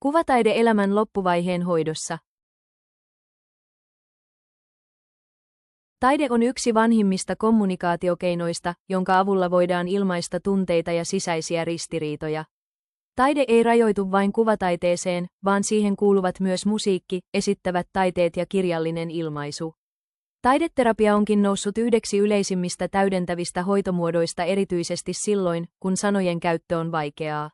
Kuvataide elämän loppuvaiheen hoidossa. Taide on yksi vanhimmista kommunikaatiokeinoista, jonka avulla voidaan ilmaista tunteita ja sisäisiä ristiriitoja. Taide ei rajoitu vain kuvataiteeseen, vaan siihen kuuluvat myös musiikki, esittävät taiteet ja kirjallinen ilmaisu. Taideterapia onkin noussut yhdeksi yleisimmistä täydentävistä hoitomuodoista erityisesti silloin, kun sanojen käyttö on vaikeaa.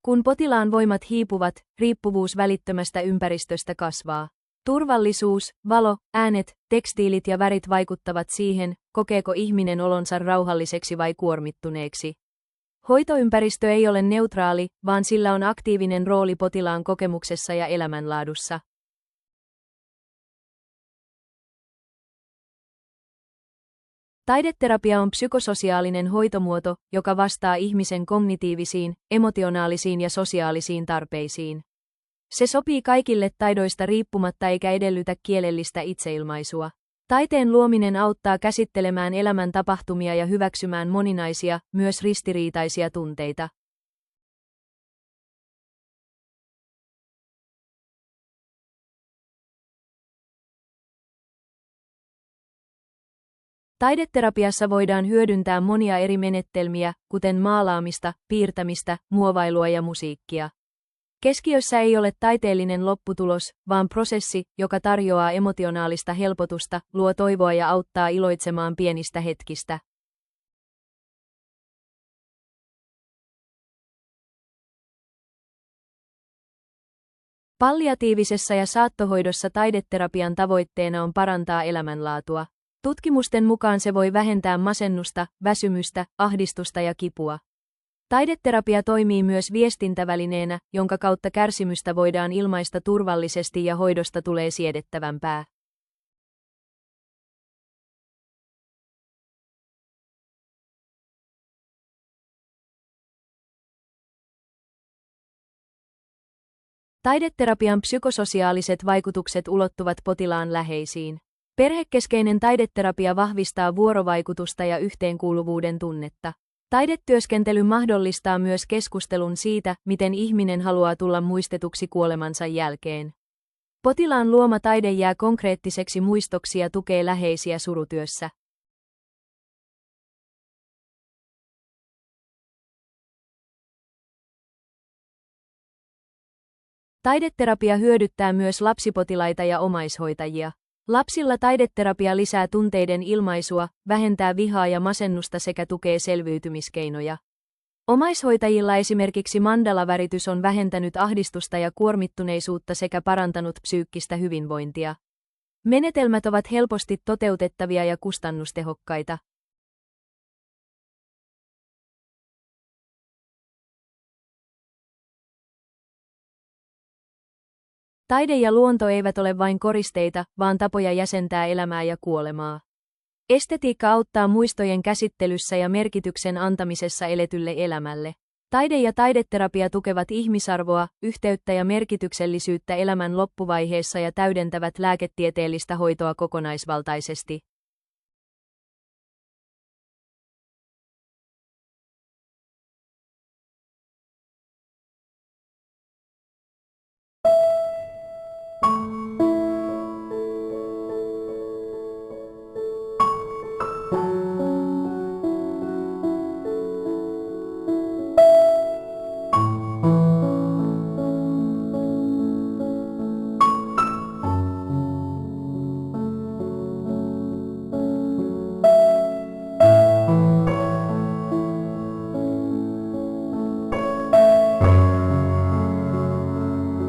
Kun potilaan voimat hiipuvat, riippuvuus välittömästä ympäristöstä kasvaa. Turvallisuus, valo, äänet, tekstiilit ja värit vaikuttavat siihen, kokeeko ihminen olonsa rauhalliseksi vai kuormittuneeksi. Hoitoympäristö ei ole neutraali, vaan sillä on aktiivinen rooli potilaan kokemuksessa ja elämänlaadussa. Taideterapia on psykososiaalinen hoitomuoto, joka vastaa ihmisen kognitiivisiin, emotionaalisiin ja sosiaalisiin tarpeisiin. Se sopii kaikille taidoista riippumatta eikä edellytä kielellistä itseilmaisua. Taiteen luominen auttaa käsittelemään elämän tapahtumia ja hyväksymään moninaisia, myös ristiriitaisia tunteita. Taideterapiassa voidaan hyödyntää monia eri menetelmiä, kuten maalaamista, piirtämistä, muovailua ja musiikkia. Keskiössä ei ole taiteellinen lopputulos, vaan prosessi, joka tarjoaa emotionaalista helpotusta, luo toivoa ja auttaa iloitsemaan pienistä hetkistä. Palliatiivisessa ja saattohoidossa taideterapian tavoitteena on parantaa elämänlaatua. Tutkimusten mukaan se voi vähentää masennusta, väsymystä, ahdistusta ja kipua. Taideterapia toimii myös viestintävälineenä, jonka kautta kärsimystä voidaan ilmaista turvallisesti ja hoidosta tulee siedettävämpää. Taideterapian psykososiaaliset vaikutukset ulottuvat potilaan läheisiin. Perhekeskeinen taideterapia vahvistaa vuorovaikutusta ja yhteenkuuluvuuden tunnetta. Taidetyöskentely mahdollistaa myös keskustelun siitä, miten ihminen haluaa tulla muistetuksi kuolemansa jälkeen. Potilaan luoma taide jää konkreettiseksi muistoksi ja tukee läheisiä surutyössä. Taideterapia hyödyttää myös lapsipotilaita ja omaishoitajia. Lapsilla taideterapia lisää tunteiden ilmaisua, vähentää vihaa ja masennusta sekä tukee selviytymiskeinoja. Omaishoitajilla esimerkiksi mandalaväritys on vähentänyt ahdistusta ja kuormittuneisuutta sekä parantanut psyykkistä hyvinvointia. Menetelmät ovat helposti toteutettavia ja kustannustehokkaita. Taide ja luonto eivät ole vain koristeita, vaan tapoja jäsentää elämää ja kuolemaa. Estetiikka auttaa muistojen käsittelyssä ja merkityksen antamisessa eletylle elämälle. Taide ja taideterapia tukevat ihmisarvoa, yhteyttä ja merkityksellisyyttä elämän loppuvaiheessa ja täydentävät lääketieteellistä hoitoa kokonaisvaltaisesti.